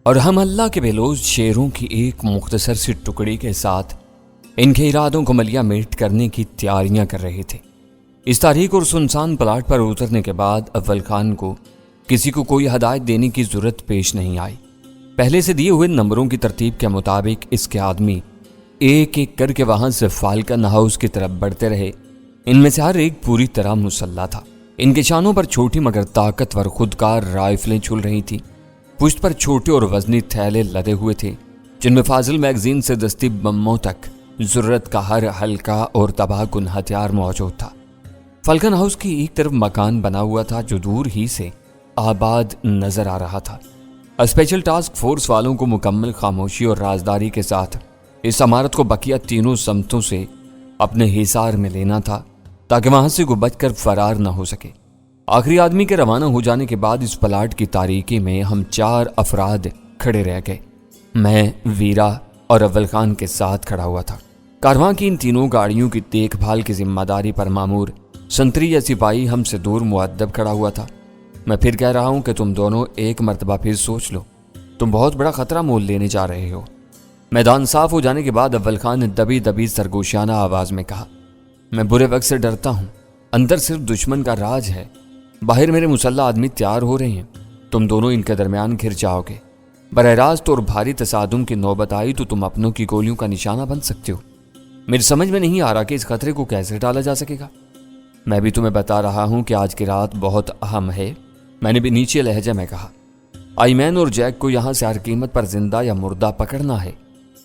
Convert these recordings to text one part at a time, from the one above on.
اور ہم اللہ کے بےلوث شعروں کی ایک مختصر سی ٹکڑی کے ساتھ ان کے ارادوں کو ملیا میٹ کرنے کی تیاریاں کر رہے تھے۔ اس تاریخ اور سنسان پلاٹ پر اترنے کے بعد اول خان کو کسی کو کوئی ہدایت دینے کی ضرورت پیش نہیں آئی۔ پہلے سے دیے ہوئے نمبروں کی ترتیب کے مطابق اس کے آدمی ایک ایک کر کے وہاں سے فالکن ہاؤس کی طرف بڑھتے رہے۔ ان میں سے ہر ایک پوری طرح مسلح تھا۔ ان کے شانوں پر چھوٹی مگر طاقتور خودکار رائفلیں جھول رہی تھیں۔ پشت پر چھوٹے اور وزنی تھیلے لدے ہوئے تھے جن میں فاضل میگزین سے دستی بموں تک ضرورت کا ہر ہلکا اور تباہ کن ہتھیار موجود تھا۔ فالکن ہاؤس کی ایک طرف مکان بنا ہوا تھا جو دور ہی سے آباد نظر آ رہا تھا۔ اسپیشل ٹاسک فورس والوں کو مکمل خاموشی اور رازداری کے ساتھ اس عمارت کو بقیہ تینوں سمتوں سے اپنے حصار میں لینا تھا تاکہ وہاں سے کوئی بچ کر فرار نہ ہو سکے۔ آخری آدمی کے روانہ ہو جانے کے بعد اس پلاٹ کی تاریکی میں ہم 4 افراد کھڑے رہ گئے۔ میں، ویرا اور اول خان کے ساتھ کھڑا ہوا تھا۔ کارواں کی ان تینوں گاڑیوں کی دیکھ بھال کی ذمہ داری پر مامور سنتری یا سپاہی ہم سے دور مؤدب کھڑا ہوا تھا۔ میں پھر کہہ رہا ہوں کہ تم دونوں ایک مرتبہ پھر سوچ لو، تم بہت بڑا خطرہ مول لینے جا رہے ہو۔ میدان صاف ہو جانے کے بعد اول خان نے دبی دبی سرگوشانہ آواز میں کہا، میں برے وقت سے ڈرتا ہوں، اندر صرف دشمن کا راج ہے، باہر میرے مسلح آدمی تیار ہو رہے ہیں، تم دونوں ان کے درمیان گھر جاؤ گے، براہ راست اور بھاری تصادم کی نوبت آئی تو تم اپنوں کی گولیوں کا نشانہ بن سکتے ہو۔ میری سمجھ میں نہیں آ رہا کہ اس خطرے کو کیسے ٹالا جا سکے گا۔ میں بھی تمہیں بتا رہا ہوں کہ آج کی رات بہت اہم ہے، میں نے بھی نیچے لہجے میں کہا۔ آئمین اور جیک کو یہاں سے ہر قیمت پر زندہ یا مردہ پکڑنا ہے۔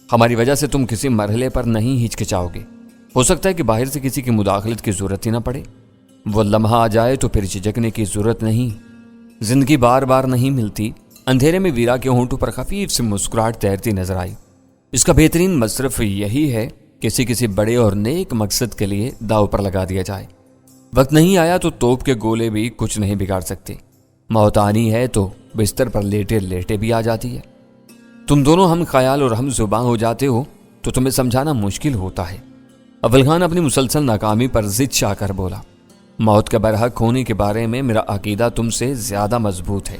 ہماری وجہ سے تم کسی مرحلے پر نہیں ہچکچاؤ گے۔ ہو سکتا ہے کہ باہر سے کسی کی مداخلت کی ضرورت ہی نہ پڑے۔ وہ لمحہ آ جائے تو پھر جھجکنے کی ضرورت نہیں۔ زندگی بار بار نہیں ملتی۔ اندھیرے میں ویرا کے ہونٹوں پر خفیف سی مسکراہٹ تیرتی نظر آئی۔ اس کا بہترین مصرف یہی ہے کہ کسی بڑے اور نیک مقصد کے لیے داؤ پر لگا دیا جائے۔ وقت نہیں آیا تو توپ کے گولے بھی کچھ نہیں بگاڑ سکتے۔ موت آنی ہے تو بستر پر لیٹے لیٹے بھی آ جاتی ہے۔ تم دونوں ہم خیال اور ہم زباں ہو جاتے ہو تو تمہیں سمجھانا مشکل ہوتا ہے۔ اول خان اپنی مسلسل ناکامی پر ضد چاہ کر بولا، موت کے برحق ہونے کے بارے میں میرا عقیدہ تم سے زیادہ مضبوط ہے،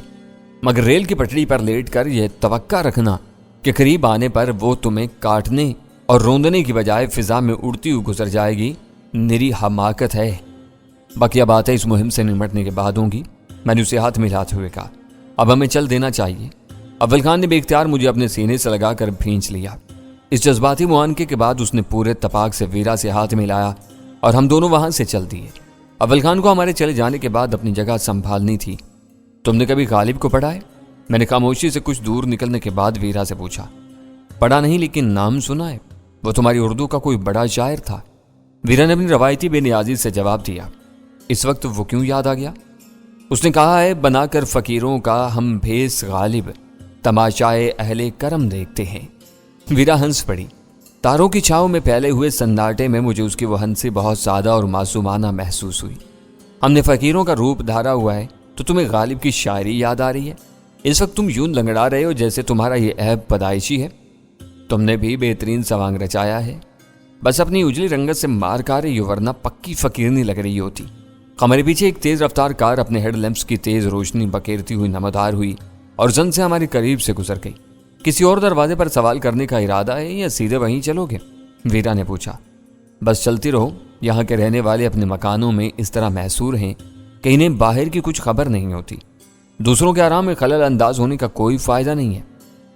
مگر ریل کی پٹڑی پر لیٹ کر یہ توقع رکھنا کہ قریب آنے پر وہ تمہیں کاٹنے اور روندنے کی بجائے فضا میں اڑتی ہوئی گزر جائے گی، نری حماقت ہے۔ بقیہ باتیں اس مہم سے نمٹنے کے بعد ہوں گی۔ میں نے اسے ہاتھ ملاتے ہوئے کہا، اب ہمیں چل دینا چاہیے۔ اول خان نے بے اختیار مجھے اپنے سینے سے لگا کر بھینچ لیا۔ اس جذباتی معانقے کے بعد اس نے پورے اتفاق سے ویرا سے ہاتھ ملایا اور ہم دونوں وہاں سے چل دیے۔ اول خان کو ہمارے چلے جانے کے بعد اپنی جگہ سنبھالنی تھی۔ تم نے کبھی غالب کو پڑھا ہے؟ میں نے خاموشی سے کچھ دور نکلنے کے بعد ویرا سے پوچھا۔ پڑھا نہیں لیکن نام سنا ہے، وہ تمہاری اردو کا کوئی بڑا شاعر تھا۔ ویرا نے اپنی روایتی بے نیازی سے جواب دیا۔ اس وقت وہ کیوں یاد آ گیا؟ اس نے کہا ہے، بنا کر فقیروں کا ہم بھیس غالب، تماشائے اہل کرم دیکھتے ہیں۔ ویرا ہنس پڑی۔ تاروں کی چھاؤں میں پھیلے ہوئے سناٹے میں مجھے اس کی وہ ہنسی بہت سادہ اور معصومانہ محسوس ہوئی۔ ہم نے فقیروں کا روپ دھارا ہوا ہے تو تمہیں غالب کی شاعری یاد آ رہی ہے؟ اس وقت تم یوں لنگڑا رہے ہو جیسے تمہارا یہ عیب پیدائشی ہے۔ تم نے بھی بہترین سوانگ رچایا ہے، بس اپنی اجلی رنگت سے مار کھا رہی ہو، ورنہ پکی فقیرنی لگ رہی ہوتی۔ ہمارے پیچھے ایک تیز رفتار کار اپنے ہیڈ لیمپس کی تیز روشنی بکیرتی ہوئی نمودار ہوئی اور زن سے ہمارے قریب سے گزر گئی۔ کسی اور دروازے پر سوال کرنے کا ارادہ ہے یا سیدھے وہیں چلو گے؟ ویرا نے پوچھا۔ بس چلتی رہو، یہاں کے رہنے والے اپنے مکانوں میں اس طرح محصور ہیں کہ انہیں باہر کی کچھ خبر نہیں ہوتی۔ دوسروں کے آرام میں خلل انداز ہونے کا کوئی فائدہ نہیں ہے۔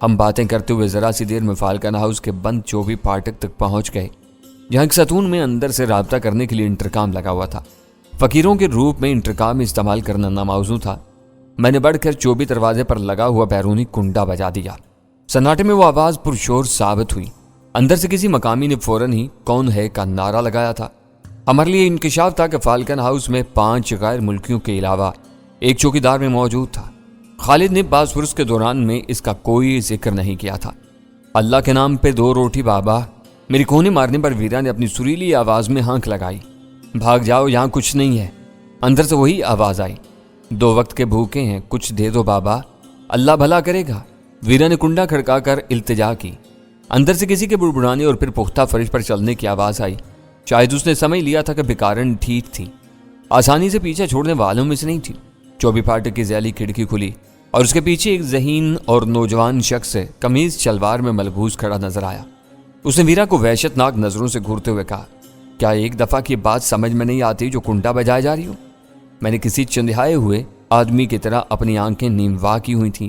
ہم باتیں کرتے ہوئے ذرا سی دیر میں فالکن ہاؤس کے بند چوبی پھاٹک تک پہنچ گئے، جہاں ایک ستون میں اندر سے رابطہ کرنے کے لیے انٹرکام لگا ہوا تھا۔ فقیروں کے روپ میں انٹرکام استعمال کرنا ناموزوں تھا۔ میں نے بڑھ کر چوبی دروازے پر لگا ہوا بیرونی کنڈا بجا دیا۔ سناٹے میں وہ آواز پرشور ثابت ہوئی۔ اندر سے کسی مقامی نے فوراً ہی کون ہے کا نعرہ لگایا تھا۔ ہمارے لیے انکشاف تھا کہ فالکن ہاؤس میں 5 غیر ملکیوں کے علاوہ ایک چوکیدار میں موجود تھا۔ خالد نے باسورس کے دوران میں اس کا کوئی ذکر نہیں کیا تھا۔ اللہ کے نام پہ 2 روٹی بابا، میری کوہنی مارنے پر ویرا نے اپنی سریلی آواز میں ہانک لگائی۔ بھاگ جاؤ، یہاں کچھ نہیں ہے۔ اندر سے وہی آواز آئی، 2 وقت کے بھوکے ہیں، کچھ دے دو بابا، اللہ بھلا کرے گا۔ ویرا نے کنڈا کھڑکا کر التجا کی۔ اندر سے کسی کے بڑبڑانے اور پھر پختہ فرش پر چلنے کی آواز آئی۔ شاید اس نے سمجھ لیا تھا کہ بھکارن ٹھیک تھی، آسانی سے پیچھے چھوڑنے والوں میں سے نہیں تھی۔ چوبی پھاٹک کی ذیلی کھڑکی کھلی اور اس کے پیچھے ایک ذہین اور نوجوان شخص قمیض شلوار میں ملبوس کھڑا نظر آیا۔ اس نے ویرا کو وحشت ناک نظروں سے گھورتے ہوئے کہا، کیا ایک دفعہ کی بات سمجھ میں نہیں آتی جو کنڈا بجائے جا رہی ہو؟ میں نے کسی چندھائے ہوئے آدمی کی طرح اپنی آنکھیں نیم وا کی ہوئی تھیں۔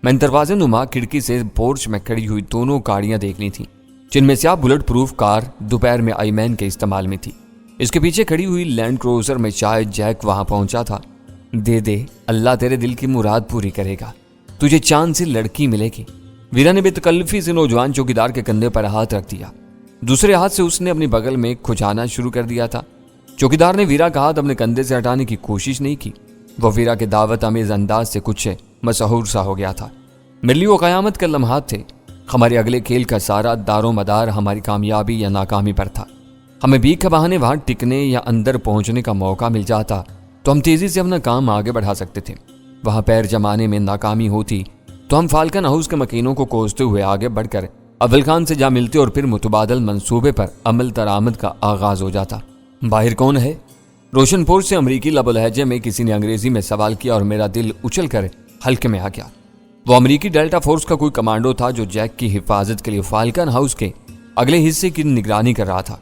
میں نے دروازے نما کھڑکی سے پورچ میں کھڑی ہوئی دونوں گاڑیاں دیکھ لی تھیں، جن میں سے بلٹ پروف کار دوپہر میں آئی مین کے استعمال میں تھی۔ اس کے پیچھے کھڑی ہوئی لینڈ کروزر میں شاید جیک وہاں پہنچا تھا۔ دے اللہ تیرے دل کی مراد پوری کرے گا، تجھے چاند سے لڑکی ملے گی۔ ویرا نے بے تکلفی سے نوجوان چوکیدار کے کندھے پر ہاتھ رکھ دیا۔ دوسرے ہاتھ سے اس نے اپنی بغل میں کھجانا شروع کر دیا تھا۔ چوکیدار نے ویرا کا ہاتھ اپنے کندھے سے ہٹانے کی کوشش نہیں کی۔ وہ ویرا کے دعوت آمیز انداز سے کچھ مسحور سا ہو گیا تھا۔ میرے لیے وہ قیامت کے لمحات تھے۔ ہمارے اگلے کھیل کا سارا دار و مدار ہماری کامیابی یا ناکامی پر تھا۔ ہمیں بھیک کے بہانے وہاں ٹکنے یا اندر پہنچنے کا موقع مل جاتا تو ہم تیزی سے اپنا کام آگے بڑھا سکتے تھے۔ وہاں پیر جمانے میں ناکامی ہوتی تو ہم فالکن ہاؤس کے مکینوں کو کوستے ہوئے آگے بڑھ کر اول خان سے جا ملتے اور پھر متبادل منصوبے پر عمل درآمد کا آغاز ہو جاتا۔ باہر کون ہے؟ روشن پور سے امریکی لب و لہجے میں کسی نے انگریزی میں سوال کیا اور میرا دل اچھل کر حلقے میں آ گیا۔ وہ امریکی ڈیلٹا فورس کا کوئی کمانڈو تھا جو جیک کی حفاظت کے لیے فالکن ہاؤس کے اگلے حصے کی نگرانی کر رہا تھا۔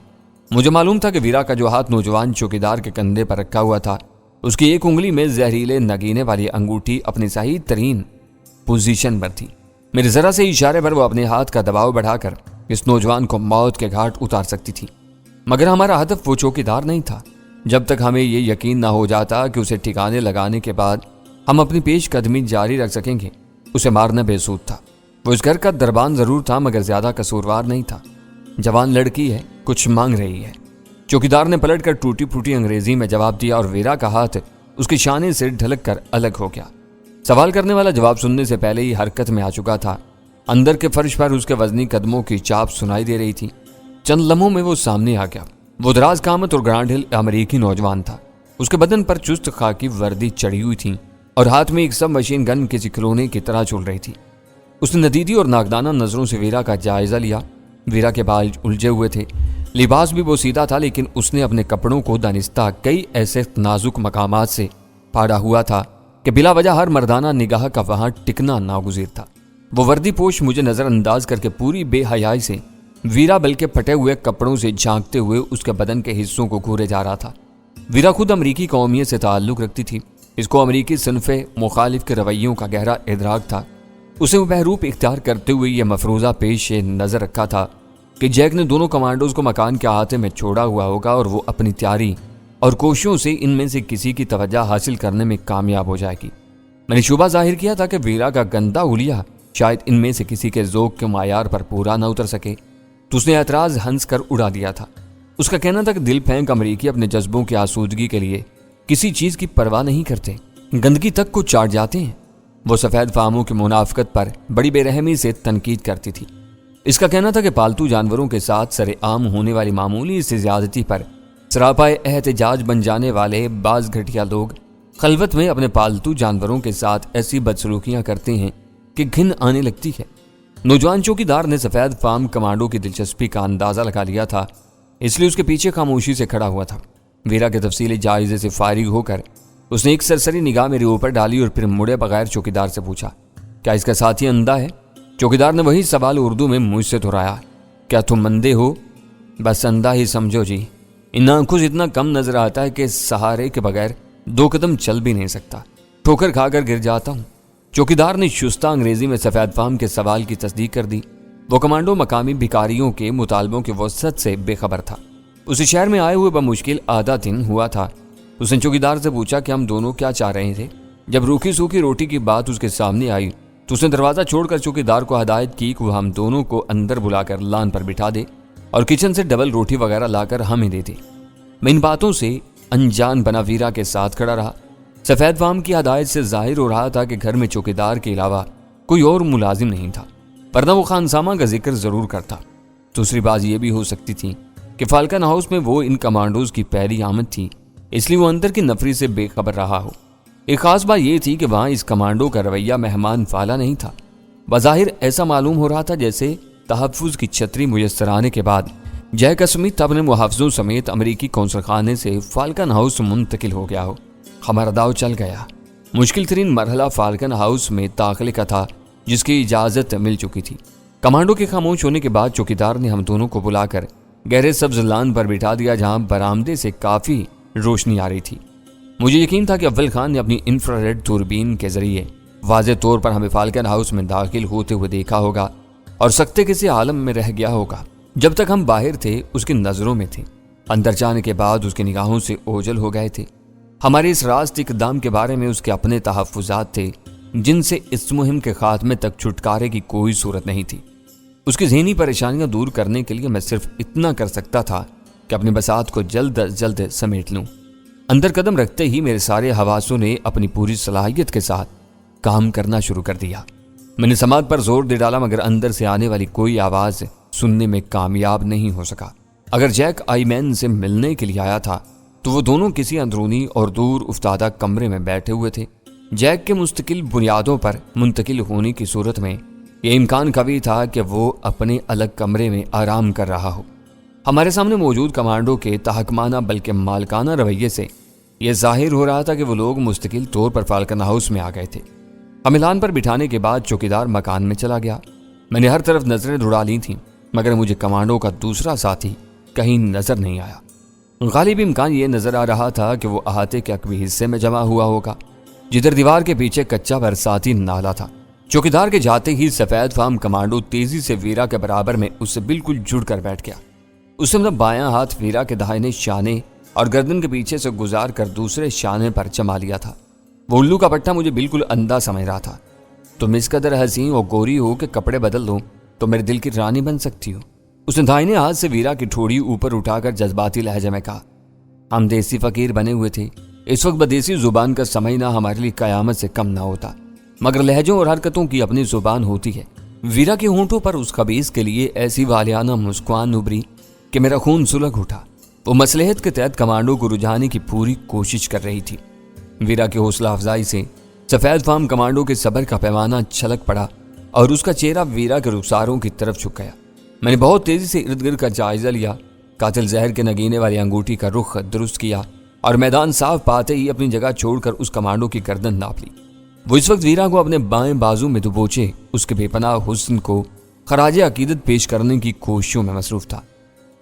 مجھے معلوم تھا کہ ویرا کا جو ہاتھ نوجوان چوکیدار کے کندھے پر رکھا ہوا تھا، اس کی ایک انگلی میں زہریلے نگینے والی انگوٹھی اپنی صحیح ترین پوزیشن پر تھی۔ میرے ذرا سے اشارے پر وہ اپنے ہاتھ کا دباؤ بڑھا کر اس نوجوان کو موت کے گھاٹ اتار سکتی تھی، مگر ہمارا ہدف وہ چوکیدار نہیں تھا۔ جب تک ہمیں یہ یقین نہ ہو جاتا کہ اسے ٹھکانے لگانے کے بعد ہم اپنی پیش قدمی جاری رکھ سکیں گے، اسے مارنا بے سود تھا۔ وہ اس گھر کا دربان ضرور تھا مگر زیادہ قصوروار نہیں تھا۔ جوان لڑکی ہے، کچھ مانگ رہی ہے۔ چوکیدار نے پلٹ کر ٹوٹی پھوٹی انگریزی میں جواب دیا اور ویرا کا ہاتھ اس کے شانے سے ڈھلک کر الگ ہو گیا۔ سوال کرنے والا جواب سننے سے پہلے ہی حرکت میں آ چکا تھا۔ اندر کے فرش پر اس کے وزنی قدموں کی چاپ سنائی دے رہی تھی۔ چند لمحوں میں وہ سامنے آ گیا۔ وہ دراز قامت اور گرانڈ ہل امریکی نوجوان تھا۔ اس کے بدن پر چست خاکی وردی چڑھی ہوئی تھی اور ہاتھ میں ایک سب مشین گن کسی کھلونے کی طرح چل رہی تھی۔ اس نے ندیدی اور ناقدانہ نظروں سے ویرا کا جائزہ لیا۔ ویرا کے بال الجھے ہوئے تھے، لباس بھی وہ سیدھا تھا، لیکن اس نے اپنے کپڑوں کو دانستہ کئی ایسے نازک مقامات سے پھاڑا ہوا تھا کہ بلا وجہ ہر مردانہ نگاہ کا وہاں ٹکنا ناگزیر تھا۔ وہ وردی پوش مجھے نظر انداز کر کے پوری بے حیائی سے ویرا بلکہ پھٹے ہوئے کپڑوں سے جھانکتے ہوئے اس کے بدن کے حصوں کو گھورے جا رہا تھا۔ ویرا خود امریکی قومیت سے تعلق رکھتی تھی۔ اس کو امریکی صنف مخالف کے رویوں کا گہرا ادراک تھا۔ اسے وہ بہروپ اختیار کرتے ہوئے یہ مفروضہ پیش نظر رکھا تھا کہ جیک نے دونوں کمانڈوز کو مکان کے احاطے میں چھوڑا ہوا ہوگا اور وہ اپنی تیاری اور کوششوں سے ان میں سے کسی کی توجہ حاصل کرنے میں کامیاب ہو جائے گی۔ میں نے شبہ ظاہر کیا تھا کہ ویرا کا گندا حلیہ شاید ان میں سے کسی کے ذوق کے معیار پر پورا نہ اتر سکے، تو اس نے اعتراض ہنس کر اڑا دیا تھا۔ اس کا کہنا تھا کہ دل پھینک امریکی اپنے جذبوں کی آسودگی کے لیے کسی چیز کی پرواہ نہیں کرتے، گندگی تک کو چاٹ جاتے ہیں۔ وہ سفید فاموں کی منافقت پر بڑی بے رحمی سے تنقید کرتی تھی۔ اس کا کہنا تھا کہ پالتو جانوروں کے ساتھ سر عام ہونے والی معمولی سی زیادتی پر سراپائے احتجاج بن جانے والے بعض گھٹیا لوگ خلوت میں اپنے پالتو جانوروں کے ساتھ ایسی بدسلوکیاں کرتے ہیں کہ گھن آنے لگتی ہے۔ نوجوان چوکیدار نے سفید فام کمانڈو کی دلچسپی کا اندازہ لگا لیا تھا، اس لیے اس کے پیچھے خاموشی سے کھڑا ہوا تھا۔ ویرا کے تفصیلی جائزے سے فارغ ہو کر اس نے ایک سرسری نگاہ میرے اوپر ڈالی اور پھر مڑے بغیر چوکیدار سے پوچھا، کیا اس کا ساتھی اندھا ہے؟ چوکیدار نے وہی سوال اردو میں مجھ سے دہرایا، کیا تم اندھے ہو؟ بس اندھا ہی سمجھو جی، ان آنکھوں سے اتنا کم نظر آتا ہے کہ سہارے کے بغیر 2 قدم چل بھی نہیں سکتا، ٹھوکر کھا کر گر جاتا ہوں۔ چوکیدار نے شستہ انگریزی میں سفید فام کے سوال کی تصدیق کر دی۔ وہ کمانڈو مقامی بھکاریوں کے مطالبوں کے وسعت سے بے خبر تھا۔ اسے شہر میں آئے ہوئے بمشکل آدھا دن ہوا تھا۔ اس نے چوکیدار سے پوچھا کہ ہم دونوں کیا چاہ رہے تھے۔ جب روکھی سوکھی روٹی کی بات اس کے سامنے آئی تو اس نے دروازہ چھوڑ کر چوکیدار کو ہدایت کی کہ وہ ہم دونوں کو اندر بلا کر لان پر بٹھا دے اور کچن سے ڈبل روٹی وغیرہ لا کر ہمیں دے دے۔ میں ان باتوں سے انجان بنا ویرا کے ساتھ کھڑا رہا۔ سفید فام کی ہدایت سے ظاہر ہو رہا تھا کہ گھر میں چوکیدار کے علاوہ کوئی اور ملازم نہیں تھا، ورنہ وہ خانسامہ کا ذکر ضرور کرتا۔ دوسری بات یہ بھی ہو سکتی تھی کہ فالکن ہاؤس میں وہ ان کمانڈوز کی پہلی آمد تھی، اس لیے وہ اندر کی نفری سے بے خبر رہا ہو۔ ایک خاص بات یہ تھی کہ وہاں اس کمانڈو کا رویہ مہمان فالا نہیں تھا۔ بظاہر ایسا معلوم ہو رہا تھا جیسے تحفظ کی چھتری میسر آنے کے بعد جیک اسمتھ اپنے محافظوں سمیت امریکی قونصل خانے سے فالکن ہاؤس منتقل ہو گیا ہو۔ ہمارا داؤ چل گیا۔ مشکل ترین مرحلہ فالکن ہاؤس میں داخلے کا تھا، جس کی اجازت مل چکی تھی۔ کمانڈو کے خاموش ہونے کے بعد چوکیدار نے ہم دونوں کو بلا کر گہرے سبز لان پر بٹھا دیا، جہاں برآمدے سے کافی روشنی آ رہی تھی۔ مجھے یقین تھا کہ اول خان نے اپنی انفرا ریڈ دوربین کے ذریعے واضح طور پر ہمیں فالکن ہاؤس میں داخل ہوتے ہوئے دیکھا ہوگا اور سکتے کسی عالم میں رہ گیا ہوگا۔ جب تک ہم باہر تھے اس کی نظروں میں تھے، اندر جانے کے بعد اس کی نگاہوں سے اوجھل ہو گئے تھے۔ ہمارے اس راست اقدام کے بارے میں اس کے اپنے تحفظات تھے، جن سے اس مہم کے خاتمے تک چھٹکارے کی کوئی صورت نہیں تھی۔ اس کی ذہنی پریشانیاں دور کرنے کے لیے میں صرف اتنا کر سکتا تھا کہ اپنے بساط کو جلد از جلد سمیٹ لوں۔ اندر قدم رکھتے ہی میرے سارے حواسوں نے اپنی پوری صلاحیت کے ساتھ کام کرنا شروع کر دیا۔ میں نے سماعت پر زور دے ڈالا، مگر اندر سے آنے والی کوئی آواز سننے میں کامیاب نہیں ہو سکا۔ اگر جیک آئی مین سے ملنے کے لیے آیا تھا تو وہ دونوں کسی اندرونی اور دور افتادہ کمرے میں بیٹھے ہوئے تھے۔ جیک کے مستقل بنیادوں پر منتقل ہونے کی صورت میں یہ امکان قوی تھا کہ وہ اپنے الگ کمرے میں آرام کر رہا ہو۔ ہمارے سامنے موجود کمانڈو کے تحکمانہ بلکہ مالکانہ رویے سے یہ ظاہر ہو رہا تھا کہ وہ لوگ مستقل طور پر فالکن ہاؤس میں آ گئے تھے۔ ہمیں لان پر بٹھانے کے بعد چوکیدار مکان میں چلا گیا۔ میں نے ہر طرف نظریں دوڑا لی تھیں، مگر مجھے کمانڈو کا دوسرا ساتھی کہیں نظر نہیں آیا۔ غالب امکان یہ نظر آ رہا تھا کہ وہ احاطے کے عقبی حصے میں جمع ہوا ہوگا، جدھر دیوار کے پیچھے کچا برساتی نالا تھا۔ چوکیدار کے جاتے ہی سفید فام کمانڈو تیزی سے ویرا کے برابر میں اس سے بالکل جڑ کر بیٹھ گیا۔ اس نے اپنا بایاں ہاتھ ویرا کے داہنے شانے اور گردن کے پیچھے سے گزار کر دوسرے شانے پر جما لیا تھا۔ وہ الو کا پٹھا مجھے بالکل اندھا سمجھ رہا تھا۔ تم اس قدر حسین اور گوری ہو کہ کپڑے بدل دو تو میرے دل کی رانی بن سکتی ہو۔ اس نے دائنے ہاتھ سے ویرا کی ٹھوڑی اوپر اٹھا کر جذباتی لہجے میں کہا۔ ہم دیسی فقیر بنے ہوئے تھے، اس وقت بدیسی زبان کا سمجھنا ہمارے لیے قیامت سے کم نہ ہوتا، مگر لہجوں اور حرکتوں کی اپنی زبان ہوتی ہے۔ ویرا کے ہونٹوں پر اس خبیث کے لیے ایسی والیانہ مسکان ابری کہ میرا خون سلگ اٹھا۔ وہ مصلحت کے تحت کمانڈو کو رجھانے کی پوری کوشش کر رہی تھی۔ ویرا کی حوصلہ افزائی سے سفید فام کمانڈو کے صبر کا پیمانہ چھلک پڑا اور اس کا چہرہ ویرا کے رخساروں کی طرف جھک گیا۔ میں نے بہت تیزی سے ارد گرد کا جائزہ لیا، قاتل زہر کے نگینے والی انگوٹھی کا رخ درست کیا اور میدان صاف پاتے ہی اپنی جگہ چھوڑ کر اس کمانڈو کی گردن ناپ لی۔ وہ اس وقت ویرا کو اپنے بائیں بازو میں دبوچے اس کے بے پناہ حسن کو خراج عقیدت پیش کرنے کی کوششوں میں مصروف تھا۔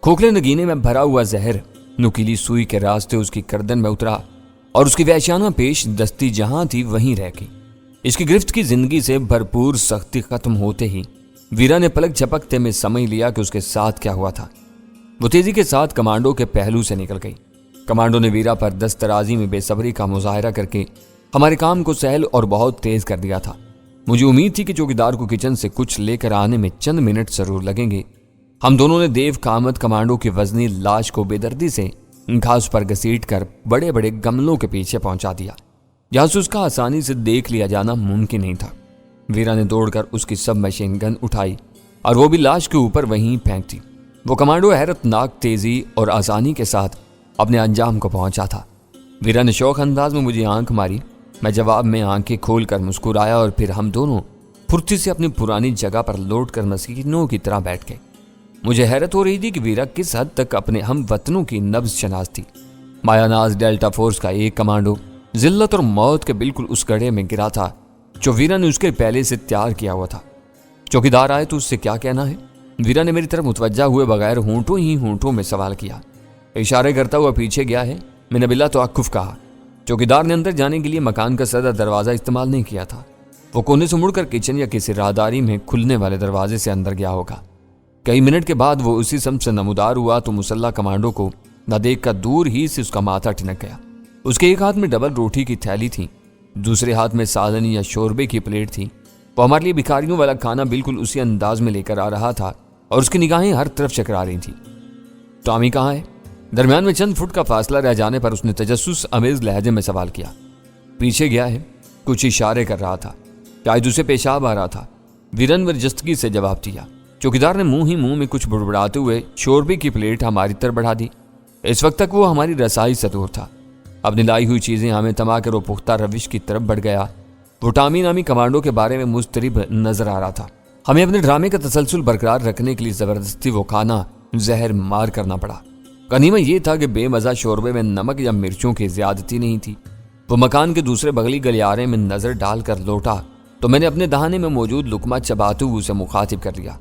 کھوکھلے نگینے میں بھرا ہوا زہر نکیلی سوئی کے راستے اس کی گردن میں اترا اور اس کی وحشیانہ پیش دستی جہاں تھی وہیں رہ گئی۔ اس کی گرفت کی زندگی سے بھرپور سختی ختم ہوتے ہی ویرا نے پلک جھپکتے میں سمجھ لیا کہ اس کے ساتھ کیا ہوا تھا۔ وہ تیزی کے ساتھ کمانڈو کے پہلو سے نکل گئی۔ کمانڈو نے ویرا پر دست درازی میں بے صبری کا مظاہرہ کر کے ہمارے کام کو سہل اور بہت تیز کر دیا تھا۔ مجھے امید تھی کہ چوکیدار کو کچن سے کچھ لے کر آنے میں چند منٹ ضرور لگیں گے۔ ہم دونوں نے دیو کامت کمانڈو کی وزنی لاش کو بے دردی سے گھاس پر گھسیٹ کر بڑے بڑے گملوں کے پیچھے پہنچا دیا، جہاں سے اس کا آسانی سے دیکھ لیا جانا ممکن نہیں تھا۔ ویرا نے دوڑ کر اس کی سب مشین گن اٹھائی اور وہ بھی لاش کے اوپر وہیں پھینک دی۔ وہ کمانڈو حیرت ناک تیزی اور آسانی کے ساتھ اپنے انجام کو پہنچا تھا۔ ویرا نے شوق انداز میں مجھے آنکھ ماری۔ میں جواب میں آنکھیں کھول کر مسکرایا اور پھر ہم دونوں پھرتی سے اپنی پرانی جگہ پر لوٹ کر مسکینوں کی طرح بیٹھ گئے۔ مجھے حیرت ہو رہی تھی کہ ویرا کس حد تک اپنے ہم وطنوں کی نبض شناس تھی۔ مایا ناز ڈیلٹا فورس کا ایک کمانڈو ذلت اور موت کے بالکل اس گڑھے میں گرا تھا جو ویرا نے اس کے پہلے سے تیار کیا ہوا تھا۔ چوکیدار آئے تو اس سے کیا کہنا ہے؟ ویرا نے میری طرف متوجہ ہوئے بغیر ہونٹوں ہی ہونٹوں میں سوال کیا۔ اشارے کرتا ہوا پیچھے گیا ہے، میں نے بلا توقف کہا۔ چوکیدار نے اندر جانے کے لیے مکان کا سادہ دروازہ استعمال نہیں کیا تھا۔ وہ کونے سے مڑ کر کچن یا کسی راہداری میں کھلنے والے دروازے سے اندر گیا ہوگا۔ کئی منٹ کے بعد وہ اسی سمت سے نمودار ہوا تو مسلح کمانڈو کو نہ دیکھ کر دور ہی سے اس کا ماتھا ٹھنک گیا۔ اس کے ایک ہاتھ میں ڈبل روٹی کی تھیلی تھی، دوسرے ہاتھ میں سالنی یا شوربے کی پلیٹ تھی۔ وہ ہمارے لیے بھکاریوں والا کھانا بالکل اسی انداز میں لے کر آ رہا تھا اور اس کی نگاہیں ہر طرف چکرا رہی تھیں۔ ٹامی کہاں ہے؟ درمیان میں چند فٹ کا فاصلہ رہ جانے پر اس نے تجسس امیز لہجے میں سوال کیا۔ پیچھے گیا ہے، کچھ اشارے کر رہا تھا، شاید اسے پیشاب آ رہا تھا، ویرن ورجستگی سے جواب دیا۔ چوکیدار نے منہ ہی منہ میں کچھ بڑبڑاتے ہوئے شوربے کی پلیٹ ہماری طرف بڑھا دی۔ اس وقت تک وہ ہماری رسائی سے دور تھا۔ اپنی لائی ہوئی چیزیں ہمیں تما کر وہ پختہ روش کی طرف بڑھ گیا۔ وہ ٹامی نامی کمانڈو کے بارے میں مضطرب نظر آ رہا تھا۔ ہمیں اپنے ڈرامے کا تسلسل برقرار رکھنے کے لیے زبردستی وہ کھانا زہر مار کرنا پڑا۔ غنیمت یہ تھا کہ بے مزہ شوربے میں نمک یا مرچوں کی زیادتی نہیں تھی۔ وہ مکان کے دوسرے بغلی گلیارے میں نظر ڈال کر لوٹا تو میں نے اپنے دہانے میں موجود لقمہ چباتے ہوئے اسے مخاطب کر لیا۔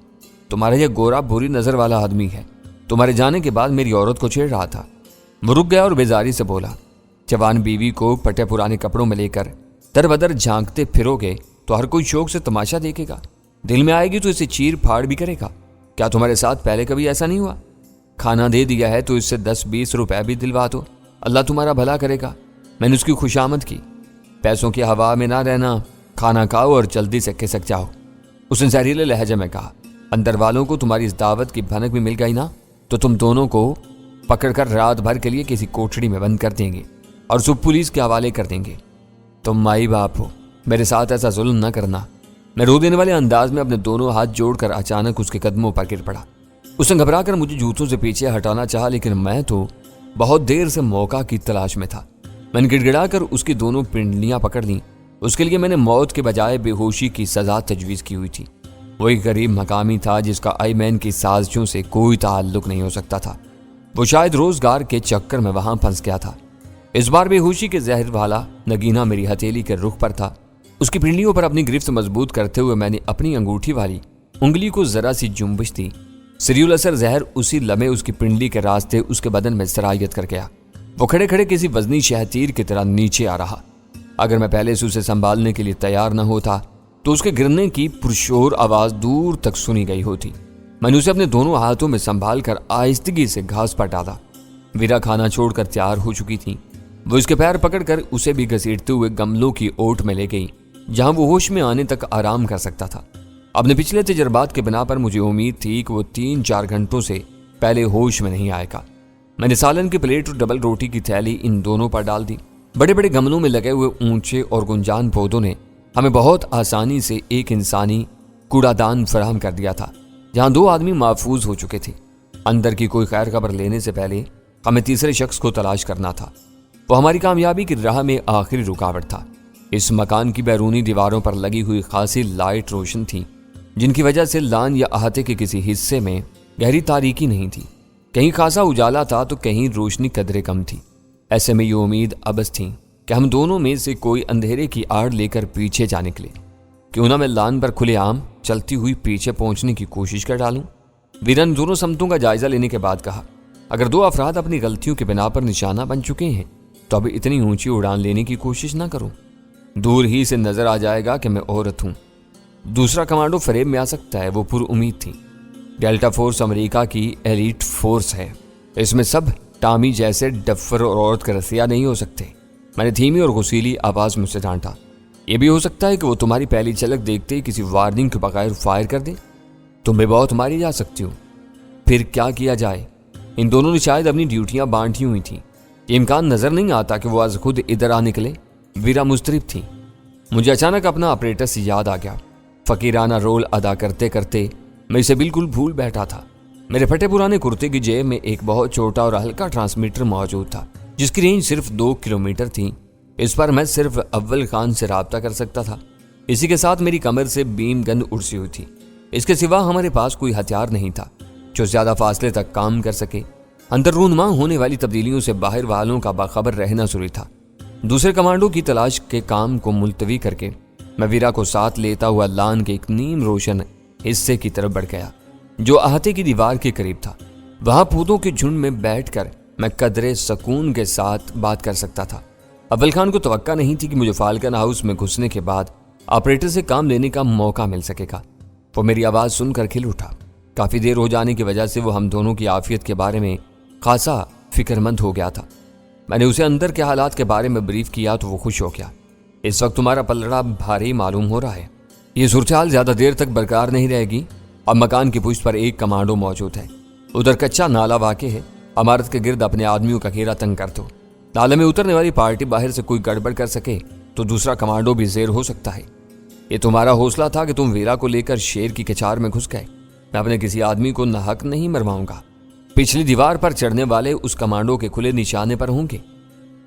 تمہارا یہ گورا بری نظر والا آدمی ہے، تمہارے جانے کے بعد میری عورت کو چھیڑ رہا تھا۔ وہ رک گیا اور بیزاری سے بولا، جوان بیوی کو پٹے پرانے کپڑوں میں لے کر در بدر جھانکتے پھرو گے تو ہر کوئی شوق سے تماشا دیکھے گا، دل میں آئے گی تو اسے چیر پھاڑ بھی کرے گا۔ کیا تمہارے ساتھ پہلے کبھی ایسا نہیں ہوا؟ کھانا دے دیا ہے تو اس سے 10-20 روپے بھی دلوا دو، اللہ تمہارا بھلا کرے گا۔ میں نے اس کی خوشامد کی، پیسوں کی ہوا میں نہ رہنا، کھانا کھاؤ اور جلدی سے کھسک جاؤ۔ اس نے زہریلے لہجے میں کہا، اندر والوں کو تمہاری اس دعوت کی بھنک بھی مل گئی نا تو تم دونوں کو پکڑ کر رات بھر کے لیے کسی کوٹڑی میں بند کر دیں گے اور صبح پولیس کے حوالے کر دیں گے۔ تم مائی باپ ہو، میرے ساتھ ایسا ظلم نہ کرنا۔ میں رو دینے والے انداز میں اپنے دونوں ہاتھ جوڑ کر اچانک اس کے قدموں پر گر پڑا۔ اس نے گھبرا کر مجھے جوتوں سے پیچھے ہٹانا چاہا، لیکن میں تو بہت دیر سے موقع کی تلاش میں تھا۔ میں نے گڑ گڑا کر اس کی دونوں پنڈلیاں پکڑ لیں۔ اس کے لیے میں نے موت کے بجائے بے ہوشی کی سزا تجویز کی ہوئی تھی۔ وہ ایک غریب مقامی تھا جس کا آئی مین کی سازشوں سے کوئی تعلق نہیں ہو سکتا تھا۔ وہ شاید روزگار کے چکر میں وہاں پھنس گیا تھا۔ اس بار بے ہوشی کے زہر والا نگینہ میری ہتھیلی کے رخ پر تھا۔ اس کی پنڈلیوں پر اپنی گرفت مضبوط کرتے ہوئے میں نے اپنی انگوٹھی والی انگلی کو ذرا سی جنبش دی۔ سریول اثر زہر اسی لمحے اس کی پنڈلی کے راستے اس کے بدن میں سرایت کر گیا۔ وہ کھڑے کھڑے کسی وزنی شہتیر کی طرح نیچے آ رہا۔ اگر میں پہلے سے اسے سنبھالنے کے لیے تیار نہ ہوتا تو اس کے گرنے کی پرشور آواز دور تک سنی گئی ہوتی۔ میں نے اسے اپنے دونوں ہاتھوں میں سنبھال کر آہستگی سے گھاس پر ڈالا۔ ویرا کھانا چھوڑ کر تیار ہو چکی تھی۔ وہ اس کے پیر پکڑ کر اسے بھی گھسیٹتے ہوئے گملوں کی اوٹ میں لے گئی جہاں وہ ہوش میں آنے تک آرام کر سکتا تھا۔ اپنے پچھلے تجربات کے بنا پر مجھے امید تھی کہ وہ 3-4 گھنٹوں سے پہلے ہوش میں نہیں آئے گا۔ میں نے سالن کی پلیٹ اور ڈبل روٹی کی تھیلی ان دونوں پر ڈال دی۔ بڑے بڑے گملوں میں لگے ہوئے اونچے اور گنجان پودوں نے ہمیں بہت آسانی سے ایک انسانی کوڑا دان فراہم کر دیا تھا جہاں 2 آدمی محفوظ ہو چکے تھے۔ اندر کی کوئی خیر خبر لینے سے پہلے ہمیں تیسرے شخص کو تلاش کرنا تھا۔ وہ ہماری کامیابی کی راہ میں آخری رکاوٹ تھا۔ اس مکان کی بیرونی دیواروں پر لگی ہوئی خاصی لائٹ روشن تھی جن کی وجہ سے لان یا احاطے کے کسی حصے میں گہری تاریکی نہیں تھی۔ کہیں خاصا اجالا تھا تو کہیں روشنی قدرے کم تھی۔ ایسے میں یہ امید ابس تھی کہ ہم دونوں میں سے کوئی اندھیرے کی آڑ لے کر پیچھے جا نکلے۔ کیوں نہ میں لان پر کھلے عام چلتی ہوئی پیچھے پہنچنے کی کوشش کر ڈالوں۔ ویرا نے دونوں سمتوں کا جائزہ لینے کے بعد کہا، اگر 2 افراد اپنی غلطیوں کے بنا پر نشانہ بن چکے ہیں تو اب اتنی اونچی اڑان لینے کی کوشش نہ کرو۔ دور ہی سے نظر آ جائے گا کہ میں عورت ہوں۔ دوسرا کمانڈو فریب میں آ سکتا ہے، وہ پر امید تھی۔ ڈیلٹا فورس امریکہ کی ایلیٹ فورس ہے، اس میں سب ٹامی جیسے ڈفر اور عورت کا رسیا نہیں ہو سکتے۔ میں نے دھیمی اور غصیلی آواز میں سے ڈانٹا، یہ بھی ہو سکتا ہے کہ وہ تمہاری پہلی جھلک دیکھتے ہی کسی وارننگ کے بغیر فائر کر دے۔ تم بھی بہت ماری جا سکتی ہو۔ پھر کیا کیا جائے؟ ان دونوں نے شاید اپنی ڈیوٹیاں بانٹی ہوئی تھیں۔ یہ امکان نظر نہیں آتا کہ وہ از خود ادھر آ نکلے۔ ویرا مضطرب تھی۔ مجھے اچانک اپنا آپریٹس یاد آ گیا۔ فقیرانہ رول ادا کرتے کرتے میں اسے بالکل بھول بیٹھا تھا۔ میرے پھٹے پرانے کرتے کی جیب میں ایک بہت چھوٹا اور ہلکا ٹرانسمیٹر موجود تھا جس کی رینج صرف 2 کلومیٹر تھی۔ اس پر میں صرف اول خان سے رابطہ کر سکتا تھا۔ اسی کے ساتھ میری کمر سے بیم گن اڑسی ہوئی تھی۔ اس کے سوا ہمارے پاس کوئی ہتھیار نہیں تھا جو زیادہ فاصلے تک کام کر سکے۔ اندر رونما ہونے والی تبدیلیوں سے باہر والوں کا باخبر رہنا ضروری تھا۔ دوسرے کمانڈو کی تلاش کے کام کو ملتوی کر کے میں ویرا کو ساتھ لیتا ہوا لان کے ایک نیم روشن حصے کی طرف بڑھ گیا جو احاطے کی دیوار کے قریب تھا۔ وہاں پودوں کے جھنڈ میں بیٹھ کر میں قدرے سکون کے ساتھ بات کر سکتا تھا۔ اول خان کو توقع نہیں تھی کہ مجھے فالکن ہاؤس میں گھسنے کے بعد آپریٹر سے کام لینے کا موقع مل سکے گا۔ وہ میری آواز سن کر کھل اٹھا۔ کافی دیر ہو جانے کی وجہ سے وہ ہم دونوں کی عافیت کے بارے میں خاصا فکر مند ہو گیا تھا۔ میں نے اسے اندر کے حالات کے بارے میں بریف کیا تو وہ خوش ہو گیا۔ اس وقت تمہارا پلڑا بھاری معلوم ہو رہا ہے۔ یہ صورتحال زیادہ دیر تک برقرار نہیں رہے گی۔ اب مکان کی پشت پر ایک کمانڈو موجود ہے۔ ادھر کچا نالا واقع ہے۔ عمارت کے گرد اپنے آدمیوں کا گھیرا تنگ کر دو۔ نالے میں اترنے والی پارٹی باہر سے کوئی گڑبڑ کر سکے تو دوسرا کمانڈو بھی زیر ہو سکتا ہے۔ یہ تمہارا حوصلہ تھا کہ تم ویرا کو لے کر شیر کی کچار میں گھس گئے۔ میں اپنے کسی آدمی کو ناحق نہیں مرواؤں گا۔ پچھلی دیوار پر چڑھنے والے اس کمانڈو کے کھلے نشانے پر ہوں گے۔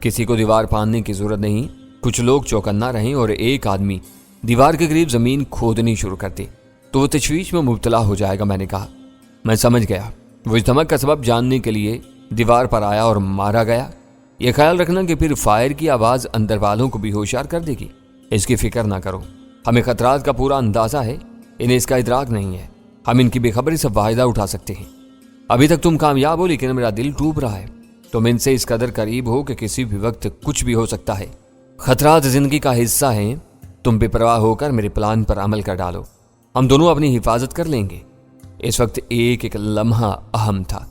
کسی کو دیوار پھاندنے کی ضرورت نہیں۔ کچھ لوگ چوکنا رہیں اور ایک آدمی دیوار کے قریب زمین کھودنی شروع کر دے تو وہ تشویش میں مبتلا ہو جائے گا۔ میں نے کہا، میں سمجھ گیا۔ وہ اس دھمک کا سبب جاننے کے لیے دیوار پر آیا اور مارا گیا۔ یہ خیال رکھنا کہ پھر فائر کی آواز اندر والوں کو بھی ہوشیار کر دے گی۔ اس کی فکر نہ کرو، ہمیں خطرات کا پورا اندازہ ہے، انہیں اس کا ادراک نہیں ہے۔ ہم ان کی بے خبری سے فائدہ اٹھا سکتے ہیں۔ ابھی تک تم کامیاب ہو، لیکن میرا دل ٹوٹ رہا ہے۔ تم ان سے اس قدر قریب ہو کہ کسی بھی وقت کچھ بھی ہو سکتا ہے۔ خطرات زندگی کا حصہ ہیں۔ تم بے پرواہ ہو کر میرے پلان پر عمل کر ڈالو، ہم دونوں اپنی حفاظت کر لیں گے۔ اس وقت ایک ایک لمحہ اہم تھا۔